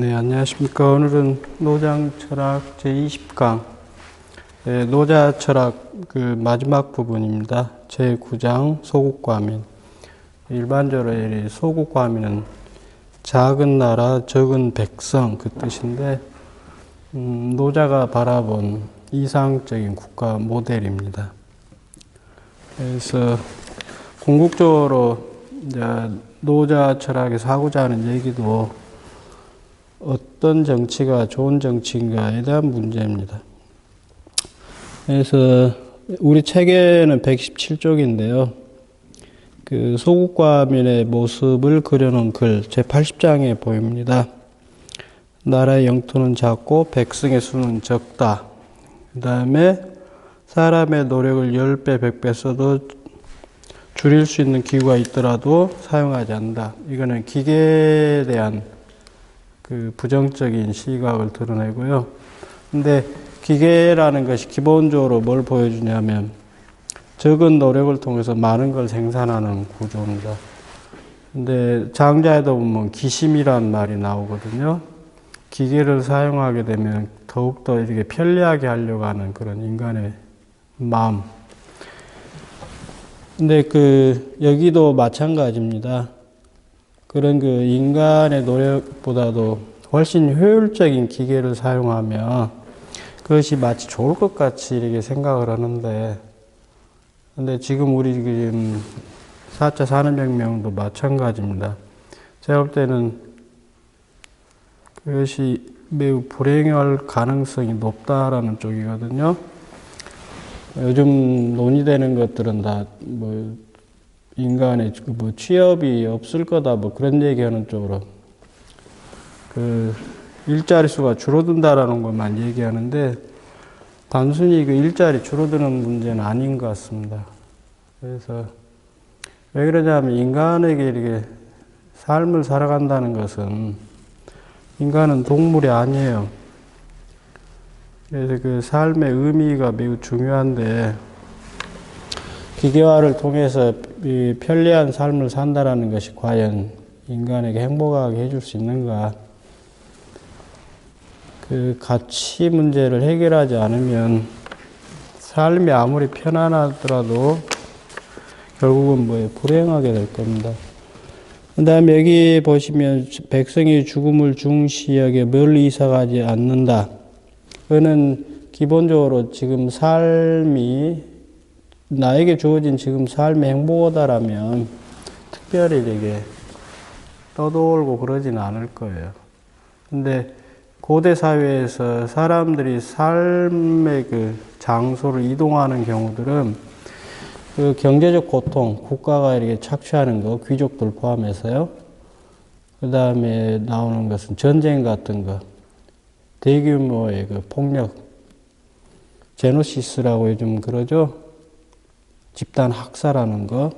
네, 안녕하십니까. 오늘은 노장 철학 제20강, 노자 철학 그 마지막 부분입니다. 제9장 소국과민. 일반적으로 이 소국과민은 작은 나라, 적은 백성 그 뜻인데, 노자가 바라본 이상적인 국가 모델입니다. 그래서 궁극적으로 이제 노자 철학에서 하고자 하는 얘기도 어떤 정치가 좋은 정치인가에 대한 문제입니다. 그래서 우리 책에는 117쪽인데요. 그 소국과민의 모습을 그려놓은 글 제80장에 보입니다. 나라의 영토는 작고 백성의 수는 적다. 그 다음에 사람의 노력을 10배, 100배 써도 줄일 수 있는 기구가 있더라도 사용하지 않는다. 이거는 기계에 대한 그 부정적인 시각을 드러내고요. 근데 기계라는 것이 기본적으로 뭘 보여주냐면 적은 노력을 통해서 많은 걸 생산하는 구조입니다. 근데 장자에도 보면 기심이란 말이 나오거든요. 기계를 사용하게 되면 더욱더 이렇게 편리하게 하려고 하는 그런 인간의 마음. 근데 여기도 마찬가지입니다. 그런 인간의 노력보다도 훨씬 효율적인 기계를 사용하면 그것이 마치 좋을 것 같이 이렇게 생각을 하는데, 근데 지금 우리 4차 산업혁명도 마찬가지입니다. 제가 볼 때는 그것이 매우 불행할 가능성이 높다라는 쪽이거든요. 요즘 논의되는 것들은 다 인간의 취업이 없을 거다 그런 얘기하는 쪽으로 일자리 수가 줄어든다라는 것만 얘기하는데 단순히 일자리 줄어드는 문제는 아닌 것 같습니다. 그래서 왜 그러냐면 인간에게 이렇게 삶을 살아간다는 것은 인간은 동물이 아니에요. 그래서 삶의 의미가 매우 중요한데 기계화를 통해서 이 편리한 삶을 산다라는 것이 과연 인간에게 행복하게 해줄 수 있는가? 가치 문제를 해결하지 않으면 삶이 아무리 편안하더라도 결국은 불행하게 될 겁니다. 그 다음에 여기 보시면 백성의 죽음을 중시하게 멀리 이사가지 않는다. 그거는 기본적으로 지금 삶이 나에게 주어진 지금 삶의 행복하다라면 특별히 이렇게 떠돌고 그러지는 않을 거예요. 근데 고대 사회에서 사람들이 삶의 장소를 이동하는 경우들은 경제적 고통, 국가가 이렇게 착취하는 거, 귀족들 포함해서요. 그 다음에 나오는 것은 전쟁 같은 거, 대규모의 폭력, 제노시스라고 요즘 그러죠. 집단 학살하는 거.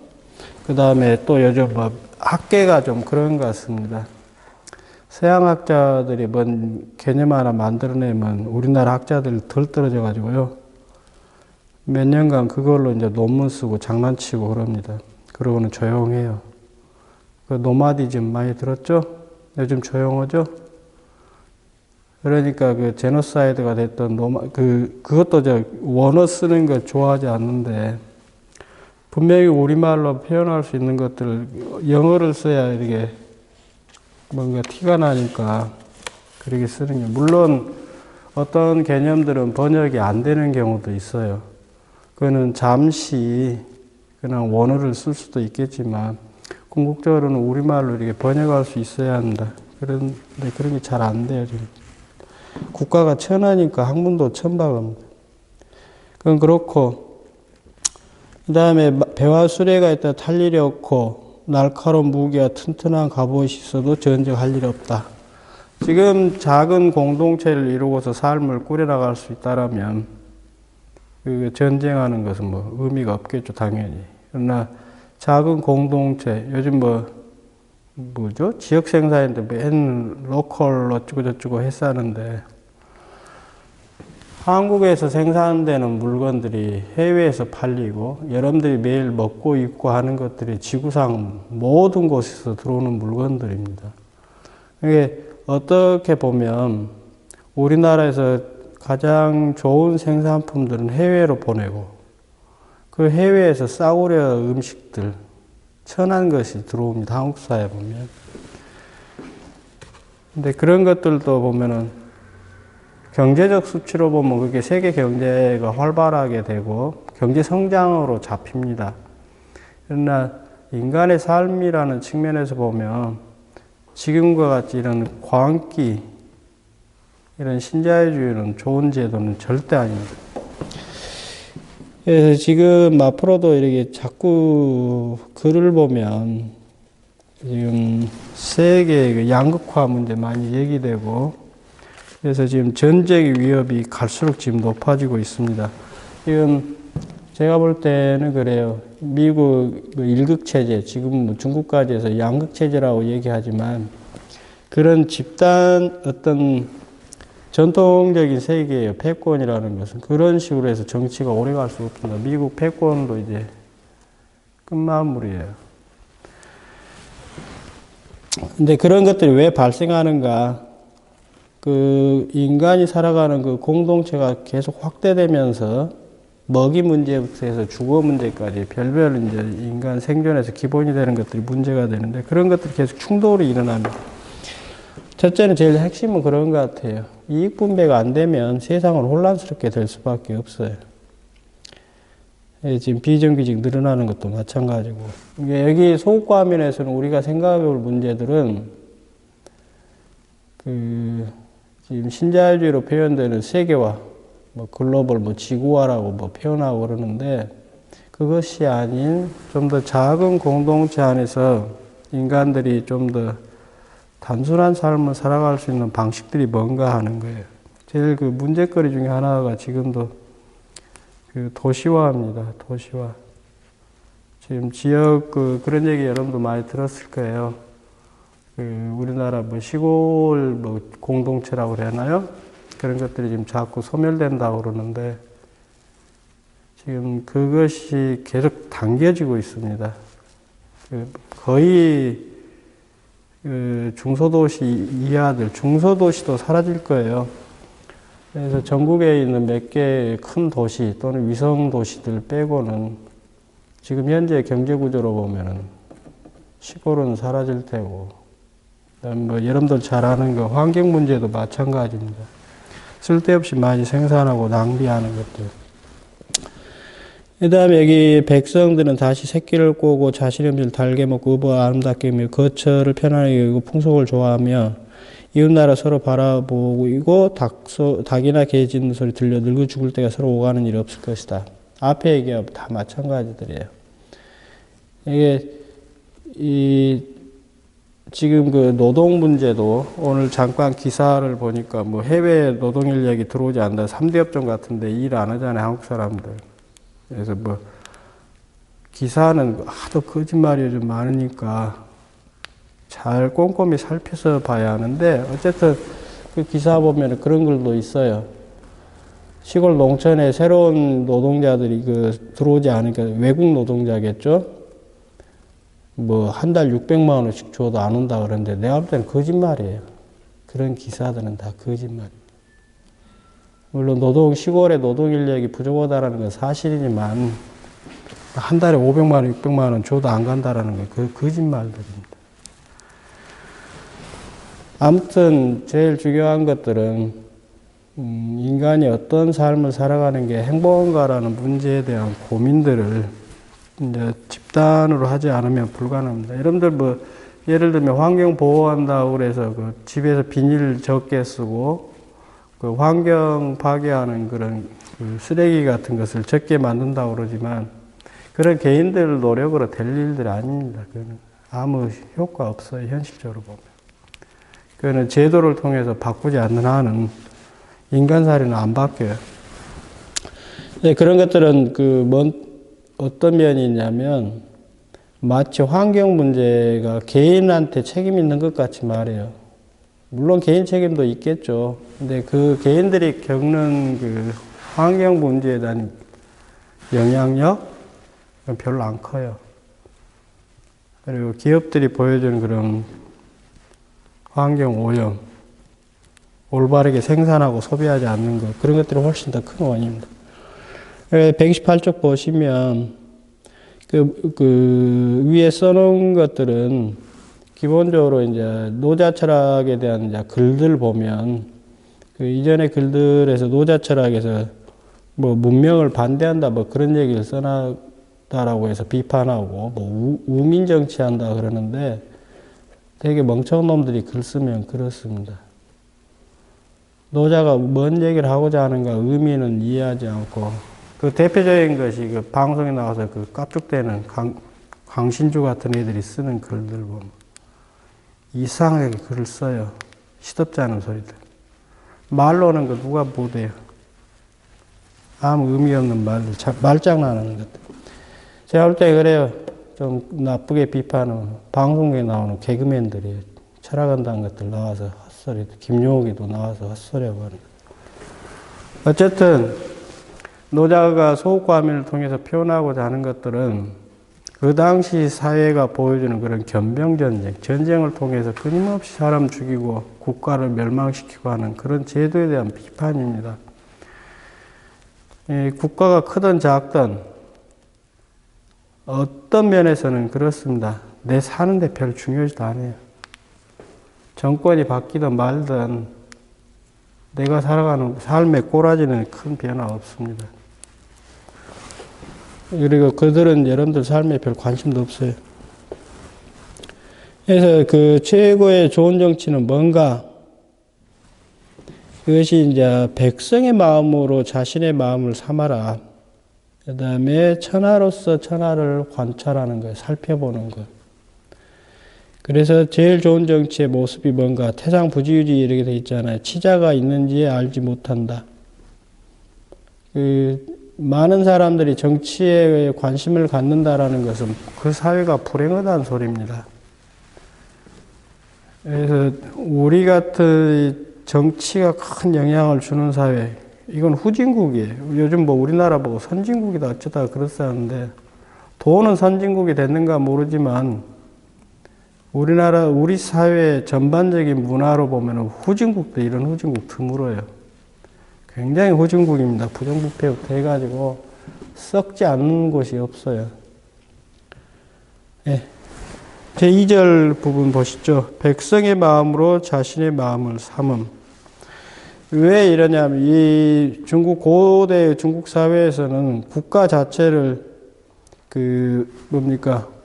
그 다음에 또 요즘 학계가 좀 그런 것 같습니다. 서양학자들이 뭔 개념 하나 만들어내면 우리나라 학자들 덜 떨어져 가지고요. 몇 년간 그걸로 이제 논문 쓰고 장난치고 그럽니다. 그러고는 조용해요. 노마디즘 많이 들었죠? 요즘 조용하죠? 그러니까 제노사이드가 됐던 그것도 원어 쓰는 걸 좋아하지 않는데 분명히 우리말로 표현할 수 있는 것들을 영어를 써야 이렇게 뭔가 티가 나니까 그렇게 쓰는 게, 물론 어떤 개념들은 번역이 안 되는 경우도 있어요. 그거는 잠시 그냥 원어를 쓸 수도 있겠지만 궁극적으로는 우리말로 이렇게 번역할 수 있어야 한다. 그런데 그런 게 잘 안 돼요, 지금. 국가가 천하니까 학문도 천박합니다. 그건 그렇고, 그 다음에 배와 수레가 있다 탈 일이 없고 날카로운 무기와 튼튼한 갑옷이 있어도 전쟁할 일이 없다. 지금 작은 공동체를 이루고서 삶을 꾸려나갈 수 있다라면 전쟁하는 것은 의미가 없겠죠, 당연히. 그러나 작은 공동체, 요즘 뭐죠? 지역 생산인데 로컬 어쩌고 저쩌고 했었는데 한국에서 생산되는 물건들이 해외에서 팔리고 여러분들이 매일 먹고 입고 하는 것들이 지구상 모든 곳에서 들어오는 물건들입니다. 이게 어떻게 보면 우리나라에서 가장 좋은 생산품들은 해외로 보내고 그 해외에서 싸구려 음식들, 천한 것이 들어옵니다. 한국 사회에 보면. 근데 그런 것들도 보면은 경제적 수치로 보면 그게 세계 경제가 활발하게 되고 경제 성장으로 잡힙니다. 그러나 인간의 삶이라는 측면에서 보면 지금과 같이 이런 광기, 이런 신자유주의는 좋은 제도는 절대 아닙니다. 그래서 지금 앞으로도 이렇게 자꾸 글을 보면 지금 세계의 양극화 문제 많이 얘기되고 그래서 지금 전쟁의 위협이 갈수록 지금 높아지고 있습니다. 지금 제가 볼 때는 그래요. 미국 일극체제, 지금 뭐 중국까지 해서 양극체제라고 얘기하지만 그런 집단 어떤 전통적인 세계예요. 패권이라는 것은. 그런 식으로 해서 정치가 오래 갈 수 없습니다. 미국 패권도 이제 끝마무리예요. 근데 그런 것들이 왜 발생하는가? 그 인간이 살아가는 그 공동체가 계속 확대되면서 먹이 문제부터 해서 주거 문제까지 별별 이제 인간 생존에서 기본이 되는 것들이 문제가 되는데 그런 것들이 계속 충돌이 일어납니다. 첫째는 제일 핵심은 그런 것 같아요. 이익 분배가 안 되면 세상은 혼란스럽게 될 수밖에 없어요. 지금 비정규직 늘어나는 것도 마찬가지고. 여기 소극과 면에서는 우리가 생각해 볼 문제들은 지금 신자유주의로 표현되는 세계화, 뭐 글로벌, 뭐 지구화라고 뭐 표현하고 그러는데 그것이 아닌 좀 더 작은 공동체 안에서 인간들이 좀 더 단순한 삶을 살아갈 수 있는 방식들이 뭔가 하는 거예요. 제일 그 문제거리 중에 하나가 지금도 그 도시화입니다. 도시화. 지금 지역 그런 얘기 여러분도 많이 들었을 거예요. 우리나라 뭐 시골 뭐 공동체라고 그래야 하나요? 그런 것들이 지금 자꾸 소멸된다고 그러는데 지금 그것이 계속 당겨지고 있습니다. 거의 중소도시 이하들, 중소도시도 사라질 거예요. 그래서 전국에 있는 몇 개의 큰 도시 또는 위성 도시들 빼고는 지금 현재 경제 구조로 보면은 시골은 사라질 테고, 뭐 여러분들 잘 아는 거 환경 문제도 마찬가지입니다. 쓸데없이 많이 생산하고 낭비하는 것들. 그 다음에 여기 백성들은 다시 새끼를 꼬고 자신의 음식을 달게 먹고 의부와 아름답게 먹으며 거처를 편안하게 여기고 풍속을 좋아하며 이웃나라 서로 바라보고 닭이나 개 짖는 소리 들려 늙어 죽을 때가 서로 오가는 일이 없을 것이다. 앞에 얘기가 다 마찬가지들이에요. 이게 지금 그 노동 문제도 오늘 잠깐 기사를 보니까 뭐 해외 노동 인력이 들어오지 않는다. 3대 업종 같은데 일 안 하잖아요, 한국 사람들. 그래서 뭐 기사는 하도 거짓말이 좀 많으니까 잘 꼼꼼히 살펴서 봐야 하는데 어쨌든 그 기사 보면 그런 글도 있어요. 시골 농촌에 새로운 노동자들이 들어오지 않으니까 외국 노동자겠죠. 뭐 한 달 600만 원씩 줘도 안 온다 그러는데 내가 볼 때는 거짓말이에요. 그런 기사들은 다 거짓말이에요. 물론 시골의 노동 인력이 부족하다라는 건 사실이지만 한 달에 500만 원, 600만 원 줘도 안 간다라는 건 그 거짓말들입니다. 아무튼 제일 중요한 것들은 인간이 어떤 삶을 살아가는 게 행복한가라는 문제에 대한 고민들을 이제 집단으로 하지 않으면 불가능합니다. 여러분들 뭐 예를 들면 환경 보호한다고 그래서 집에서 비닐 적게 쓰고 환경 파괴하는 그런 쓰레기 같은 것을 적게 만든다고 그러지만 그런 개인들 노력으로 될 일들이 아닙니다. 그거는 아무 효과 없어요. 현실적으로 보면. 그거는 제도를 통해서 바꾸지 않는 한은 인간사회는 안 바뀌어요. 네, 그런 것들은 어떤 면이 있냐면 마치 환경 문제가 개인한테 책임 있는 것 같이 말해요. 물론 개인 책임도 있겠죠. 근데 그 개인들이 겪는 환경 문제에 대한 영향력은 별로 안 커요. 그리고 기업들이 보여주는 그런 환경 오염, 올바르게 생산하고 소비하지 않는 것, 그런 것들이 훨씬 더 큰 원인입니다. 128쪽 보시면 그 위에 써놓은 것들은 기본적으로 이제 노자 철학에 대한 이제 글들 보면 그 이전의 글들에서 노자 철학에서 뭐 문명을 반대한다 뭐 그런 얘기를 써놨다라고 해서 비판하고 뭐 우민 정치한다 그러는데 되게 멍청한 놈들이 글 쓰면 그렇습니다. 노자가 뭔 얘기를 하고자 하는가 의미는 이해하지 않고 그 대표적인 것이 그 방송에 나와서 그 깝죽대는 강신주 같은 애들이 쓰는 글들 보면 이상하게 글을 써요. 시덥지 않은 소리들. 말로는 거 누가 못해요. 아무 의미 없는 말들, 말장난하는 것들. 제가 볼 때 그래요. 좀 나쁘게 비판은 방송국에 나오는 개그맨들이에요. 철학한다는 것들 나와서 헛소리, 김용옥이도 나와서 헛소리하고 하는 거. 어쨌든 노자가 소극과민을 통해서 표현하고자 하는 것들은 그 당시 사회가 보여주는 그런 견병전쟁, 전쟁을 통해서 끊임없이 사람 죽이고 국가를 멸망시키고 하는 그런 제도에 대한 비판입니다. 국가가 크든 작든 어떤 면에서는 그렇습니다. 내 사는데 별 중요하지도 않아요. 정권이 바뀌든 말든 내가 살아가는 삶의 꼬라지는 큰 변화 없습니다. 그리고 그들은 여러분들 삶에 별 관심도 없어요. 그래서 그 최고의 좋은 정치는 뭔가? 그것이 이제 백성의 마음으로 자신의 마음을 삼아라. 그 다음에 천하로서 천하를 관찰하는 거예요. 살펴보는 것. 그래서 제일 좋은 정치의 모습이 뭔가? 태상부지유지 이렇게 돼 있잖아요. 치자가 있는지 알지 못한다. 많은 사람들이 정치에 관심을 갖는다라는 것은 그 사회가 불행하다는 소리입니다. 그래서 우리 같은 정치가 큰 영향을 주는 사회, 이건 후진국이에요. 요즘 뭐 우리나라 보고 선진국이다 어쩌다 그렇다는데 돈은 선진국이 됐는가 모르지만 우리나라, 우리 사회 전반적인 문화로 보면 후진국도 이런 후진국 드물어요. 굉장히 후진국입니다. 부정부패부터 해가지고 썩지 않는 곳이 없어요. 네. 제2절 부분 보시죠. 백성의 마음으로 자신의 마음을 삼음. 왜 이러냐면 이 중국 고대 중국 사회에서는 국가 자체를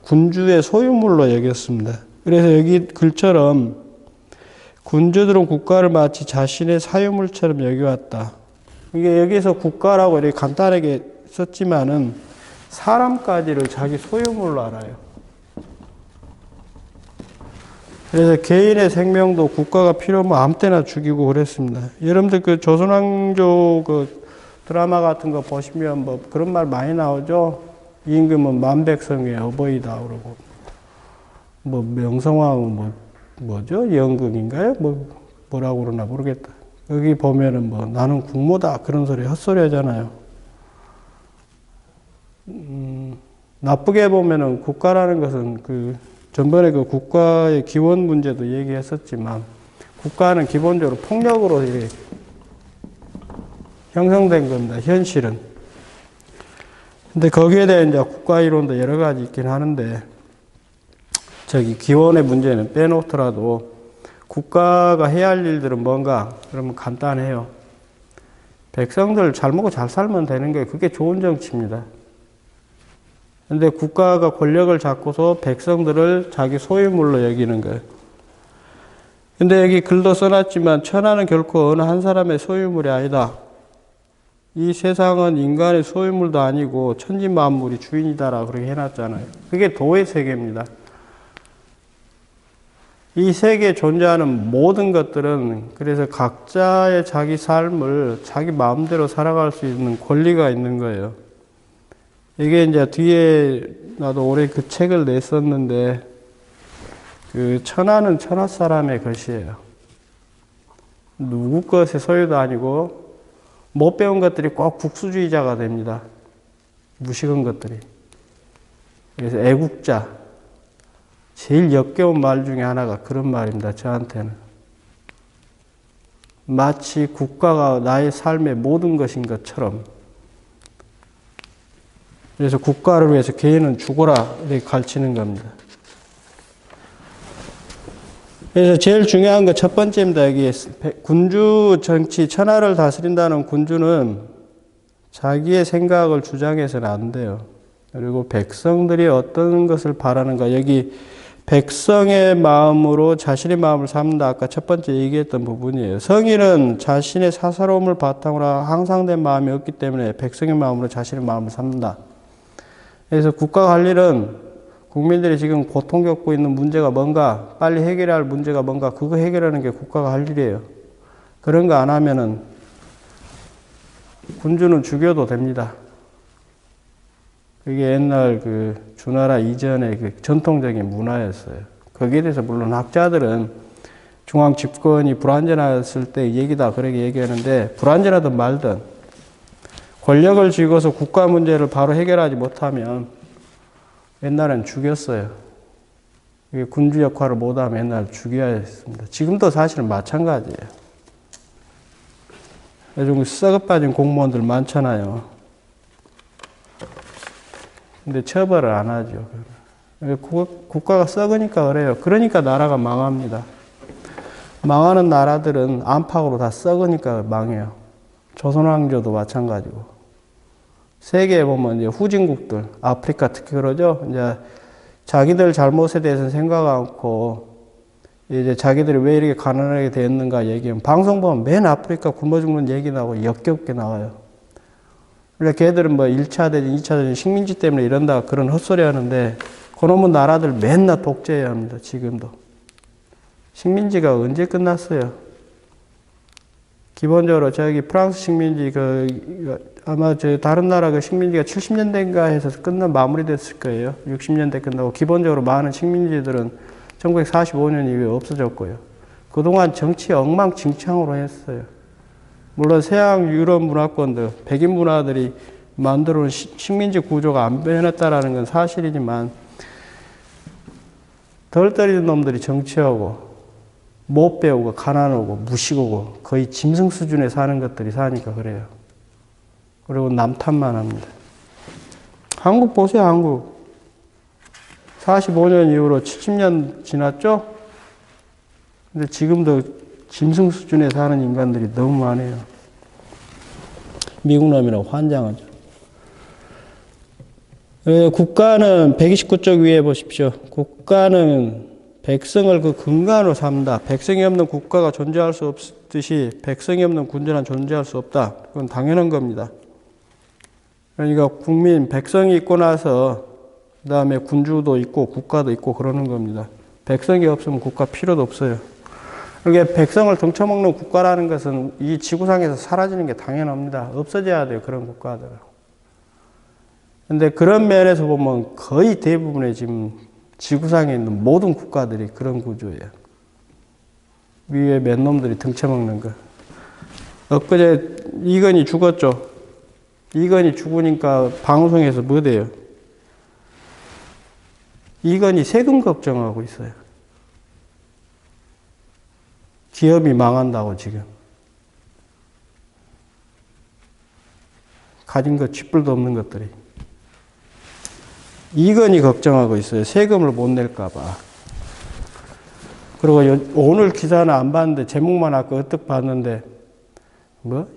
군주의 소유물로 여겼습니다. 그래서 여기 글처럼 군주들은 국가를 마치 자신의 사유물처럼 여겨왔다. 이게 여기서 국가라고 이렇게 간단하게 썼지만은 사람까지를 자기 소유물로 알아요. 그래서 개인의 생명도 국가가 필요하면 아무 때나 죽이고 그랬습니다. 여러분들 그 조선왕조 그 드라마 같은 거 보시면 뭐 그런 말 많이 나오죠. 임금은 만백성의 어버이다 그러고 뭐 명성황은 뭐죠? 연극인가요? 뭐라고 그러나 모르겠다. 여기 보면은 뭐 나는 국모다 그런 소리 헛소리 하잖아요. 나쁘게 보면은 국가라는 것은 전번에 그 국가의 기원 문제도 얘기했었지만 국가는 기본적으로 폭력으로 이렇게 형성된 겁니다. 현실은. 근데 거기에 대한 이제 국가 이론도 여러 가지 있긴 하는데 기원의 문제는 빼놓더라도 국가가 해야 할 일들은 뭔가? 그러면 간단해요. 백성들 잘 먹고 잘 살면 되는 게 그게 좋은 정치입니다. 근데 국가가 권력을 잡고서 백성들을 자기 소유물로 여기는 거예요. 근데 여기 글도 써놨지만 천하는 결코 어느 한 사람의 소유물이 아니다. 이 세상은 인간의 소유물도 아니고 천지만물이 주인이다라고 그렇게 해놨잖아요. 그게 도의 세계입니다. 이 세계에 존재하는 모든 것들은 그래서 각자의 자기 삶을 자기 마음대로 살아갈 수 있는 권리가 있는 거예요. 이게 이제 뒤에 나도 올해 그 책을 냈었는데 천하는 천하 사람의 것이에요. 누구 것의 소유도 아니고 못 배운 것들이 꼭 국수주의자가 됩니다. 무식한 것들이. 그래서 애국자. 제일 역겨운 말 중에 하나가 그런 말입니다. 저한테는. 마치 국가가 나의 삶의 모든 것인 것처럼. 그래서 국가를 위해서 개인은 죽어라 이렇게 가르치는 겁니다. 그래서 제일 중요한 거 첫 번째입니다. 여기 군주 정치, 천하를 다스린다는 군주는 자기의 생각을 주장해서는 안 돼요. 그리고 백성들이 어떤 것을 바라는가. 여기 백성의 마음으로 자신의 마음을 삼는다. 아까 첫 번째 얘기했던 부분이에요. 성인은 자신의 사사로움을 바탕으로 항상된 마음이 없기 때문에 백성의 마음으로 자신의 마음을 삼는다. 그래서 국가 관리는 국민들이 지금 고통 겪고 있는 문제가 뭔가, 빨리 해결해야 할 문제가 뭔가, 그거 해결하는 게 국가가 할 일이에요. 그런 거 안 하면은 군주는 죽여도 됩니다. 그게 옛날 그 주나라 이전의 그 전통적인 문화였어요. 거기에 대해서 물론 학자들은 중앙 집권이 불완전했을 때 얘기다 그렇게 얘기하는데, 불완전하든 말든 권력을 쥐고서 국가 문제를 바로 해결하지 못하면 옛날엔 죽였어요. 군주 역할을 못하면 옛날 죽여야 했습니다. 지금도 사실은 마찬가지예요. 요즘 썩어빠진 공무원들 많잖아요. 근데 처벌을 안 하죠. 국가가 썩으니까 그래요. 그러니까 나라가 망합니다. 망하는 나라들은 안팎으로 다 썩으니까 망해요. 조선왕조도 마찬가지고. 세계에 보면 이제 후진국들, 아프리카 특히 그러죠. 이제 자기들 잘못에 대해서는 생각 않고, 이제 자기들이 왜 이렇게 가난하게 됐는가 얘기하면, 방송 보면 맨 아프리카 굶어 죽는 얘기 나오고 역겹게 나와요. 그러니까 걔들은 뭐 1차 대전, 2차 대전 식민지 때문에 이런다 그런 헛소리 하는데, 그놈의 나라들 맨날 독재해야 합니다. 지금도. 식민지가 언제 끝났어요? 기본적으로 저기 프랑스 식민지 아마 저 다른 나라 그 식민지가 70년대인가 해서 마무리됐을 거예요. 60년대 끝나고. 기본적으로 많은 식민지들은 1945년 이후에 없어졌고요. 그동안 정치 엉망진창으로 했어요. 물론 서양 유럽 문화권들, 백인 문화들이 만들어 놓은 식민지 구조가 안 변했다라는 건 사실이지만, 덜 때리는 놈들이 정치하고 못 배우고 가난하고 무식하고 거의 짐승 수준에 사는 것들이 사니까 그래요. 그리고 남탓만 합니다. 한국 보세요, 한국. 45년 이후로 70년 지났죠? 근데 지금도 짐승 수준에 사는 인간들이 너무 많아요. 미국 놈이라고 환장하죠. 국가는 129쪽 위에 보십시오. 국가는 백성을 그 근간으로 삼는다. 백성이 없는 국가가 존재할 수 없듯이 백성이 없는 군주는 존재할 수 없다. 그건 당연한 겁니다. 그러니까 국민, 백성이 있고 나서 그 다음에 군주도 있고 국가도 있고 그러는 겁니다. 백성이 없으면 국가 필요도 없어요. 그러니까 백성을 등쳐먹는 국가라는 것은 이 지구상에서 사라지는 게 당연합니다. 없어져야 돼요, 그런 국가들은. 근데 그런 면에서 보면 거의 대부분의 지금 지구상에 있는 모든 국가들이 그런 구조예요. 위에 몇 놈들이 등쳐먹는 거. 엊그제 이건희 죽었죠. 이건희 죽으니까 방송에서 뭐 돼요? 이건희 세금 걱정하고 있어요. 기업이 망한다고 지금. 가진 것 쥐뿔도 없는 것들이. 이건희 걱정하고 있어요. 세금을 못 낼까 봐. 그리고 오늘 기사는 안 봤는데 제목만 아까 어떻게 봤는데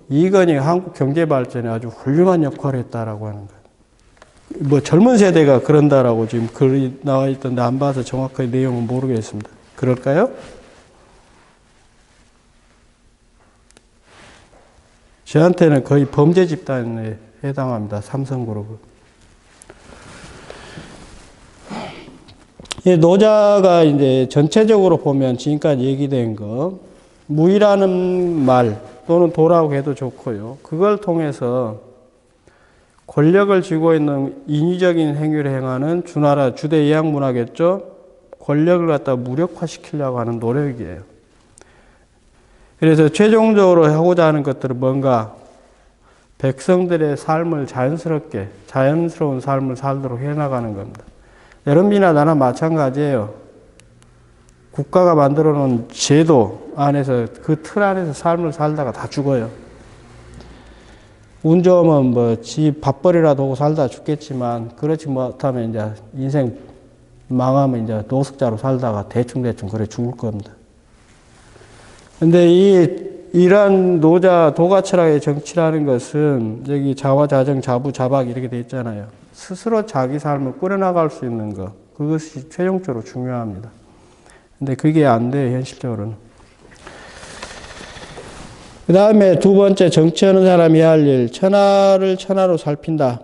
이건희 한국 경제 발전에 아주 훌륭한 역할을 했다라고 하는 거예요. 젊은 세대가 그런다라고 지금 글이 나와 있던데 안 봐서 정확하게 내용은 모르겠습니다. 그럴까요? 저한테는 거의 범죄 집단에 해당합니다. 삼성그룹은. 노자가 이제 전체적으로 보면 지금까지 얘기된 거, 무이라는 말 또는 도라고 해도 좋고요. 그걸 통해서 권력을 쥐고 있는 인위적인 행위를 행하는 주나라 주대 이양 문화겠죠. 권력을 갖다 무력화시키려고 하는 노력이에요. 그래서 최종적으로 하고자 하는 것들은 뭔가 백성들의 삶을 자연스러운 삶을 살도록 해나가는 겁니다. 여러분이나 나나 마찬가지예요. 국가가 만들어 놓은 제도 안에서 그 틀 안에서 삶을 살다가 다 죽어요. 운 좋으면 뭐 집 밥벌이라도 하고 살다 죽겠지만 그렇지 못하면 이제 인생 망하면 이제 노숙자로 살다가 대충 그래 죽을 겁니다. 근데 이런 노자 도가철학의 정치라는 것은 여기 자화자정 자부자박 이렇게 돼 있잖아요. 스스로 자기 삶을 꾸려나갈 수 있는 것, 그것이 최종적으로 중요합니다. 근데 그게 안 돼요, 현실적으로는. 그 다음에 두 번째, 정치하는 사람이 할 일, 천하를 천하로 살핀다.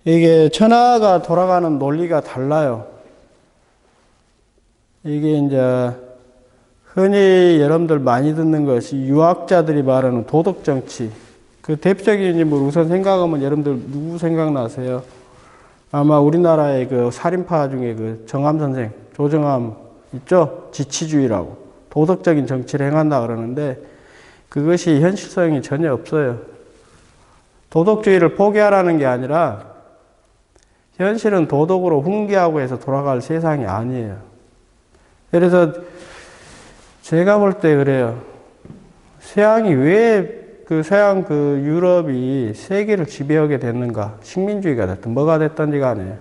이게 천하가 돌아가는 논리가 달라요. 이게 이제 흔히 여러분들 많이 듣는 것이 유학자들이 말하는 도덕 정치. 그 대표적인 인물 우선 생각하면 여러분들 누구 생각나세요? 아마 우리나라의 그 살인파 중에 그 정암 선생, 조정암 있죠? 지치주의라고. 도덕적인 정치를 행한다 그러는데 그것이 현실성이 전혀 없어요. 도덕주의를 포기하라는 게 아니라 현실은 도덕으로 훈계하고 해서 돌아갈 세상이 아니에요. 그래서 제가 볼 때 그래요. 서양이 왜 서양 유럽이 세계를 지배하게 됐는가? 식민주의가 됐든 뭐가 됐든지 간에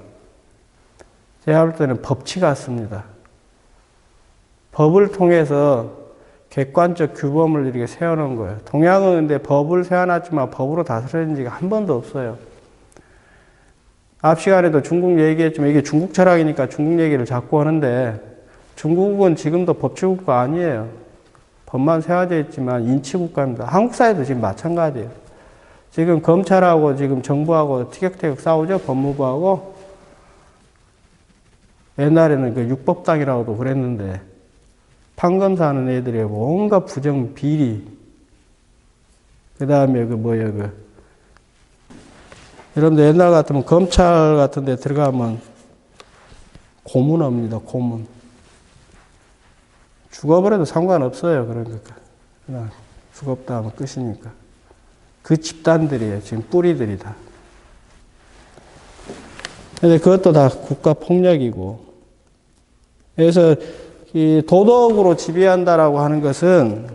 제가 볼 때는 법치 같습니다. 법을 통해서 객관적 규범을 이렇게 세워놓은 거예요. 동양은 근데 법을 세워놨지만 법으로 다스려진 지가 한 번도 없어요. 앞 시간에도 중국 얘기했지만 이게 중국 철학이니까 중국 얘기를 자꾸 하는데 중국은 지금도 법치국가 아니에요. 법만 세워져 있지만 인치국가입니다. 한국 사회도 지금 마찬가지예요. 지금 검찰하고 지금 정부하고 티격태격 싸우죠. 법무부하고. 옛날에는 그 육법당이라고도 그랬는데 판검사하는 애들이 온갖 부정 비리 그 다음에 여러분들 옛날 같으면 검찰 같은 데 들어가면 고문합니다. 고문. 죽어버려도 상관없어요. 그러니까. 그냥 죽었다 하면 끝이니까. 그 집단들이에요. 지금 뿌리들이 다. 근데 그것도 다 국가 폭력이고. 그래서 이 도덕으로 지배한다라고 하는 것은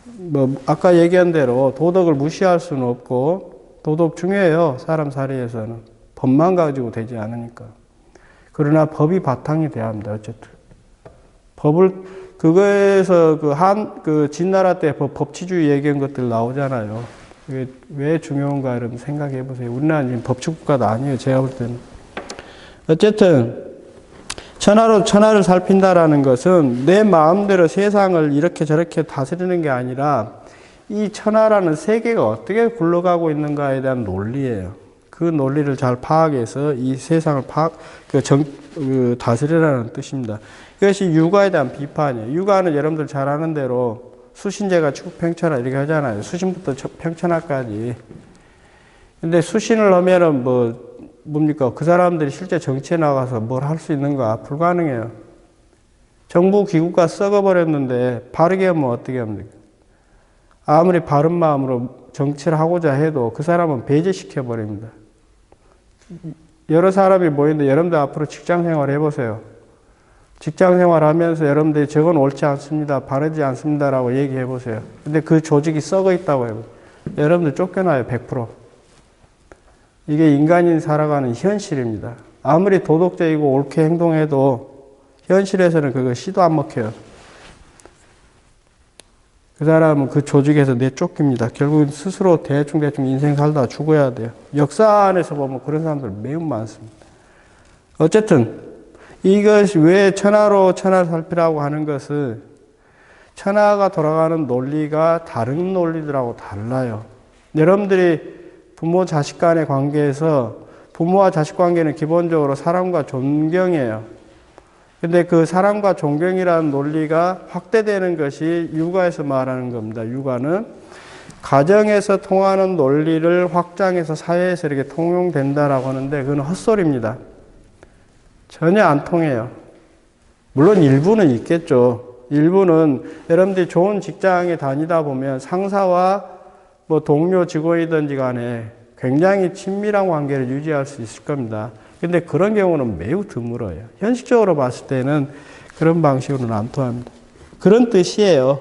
뭐 아까 얘기한 대로 도덕을 무시할 수는 없고 도덕 중요해요. 사람 살이에서는. 법만 가지고 되지 않으니까. 그러나 법이 바탕이 돼야 합니다. 어쨌든. 그거에서 진나라 때 법치주의 얘기한 것들 나오잖아요. 그게 왜 중요한가 여러분 생각해 보세요. 우리나라는 지금 법치국가도 아니에요. 제가 볼 때는. 어쨌든, 천하를 살핀다라는 것은 내 마음대로 세상을 이렇게 저렇게 다스리는 게 아니라 이 천하라는 세계가 어떻게 굴러가고 있는가에 대한 논리예요. 그 논리를 잘 파악해서 이 세상을 다스리라는 뜻입니다. 이것이 육아에 대한 비판이에요. 육아는 여러분들 잘 아는 대로 수신제가 축평천하 이렇게 하잖아요. 수신부터 평천하까지. 근데 수신을 하면은 뭡니까? 그 사람들이 실제 정치에 나가서 뭘 할 수 있는가? 불가능해요. 정부 기구가 썩어버렸는데 바르게 하면 어떻게 합니까? 아무리 바른 마음으로 정치를 하고자 해도 그 사람은 배제시켜버립니다. 여러 사람이 모이는데 여러분들 앞으로 직장 생활 해보세요. 직장 생활 하면서 여러분들이 저건 옳지 않습니다. 바르지 않습니다라고 얘기해 보세요. 근데 그 조직이 썩어 있다고 해요. 여러분들 쫓겨나요. 100%. 이게 인간이 살아가는 현실입니다. 아무리 도덕적이고 옳게 행동해도 현실에서는 그거 시도 안 먹혀요. 그 사람은 그 조직에서 내쫓깁니다. 결국은 스스로 대충 인생 살다 죽어야 돼요. 역사 안에서 보면 그런 사람들 매우 많습니다. 어쨌든 이것이 왜 천하로 천하를 살피라고 하는 것은 천하가 돌아가는 논리가 다른 논리들하고 달라요. 여러분들이 부모 자식 간의 관계에서 부모와 자식 관계는 기본적으로 사랑과 존경이에요. 근데 그 사랑과 존경이라는 논리가 확대되는 것이 육아에서 말하는 겁니다. 육아는 가정에서 통하는 논리를 확장해서 사회에서 이렇게 통용된다라고 하는데 그건 헛소리입니다. 전혀 안 통해요. 물론 일부는 있겠죠. 일부는 여러분들이 좋은 직장에 다니다 보면 상사와 동료 직원이든지 간에 굉장히 친밀한 관계를 유지할 수 있을 겁니다. 근데 그런 경우는 매우 드물어요. 현실적으로 봤을 때는 그런 방식으로는 안 통합니다. 그런 뜻이에요.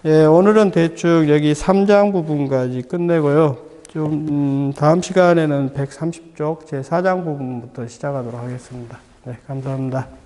예, 오늘은 대충 여기 3장 부분까지 끝내고요. 좀, 다음 시간에는 130쪽 제 4장 부분부터 시작하도록 하겠습니다. 네, 감사합니다.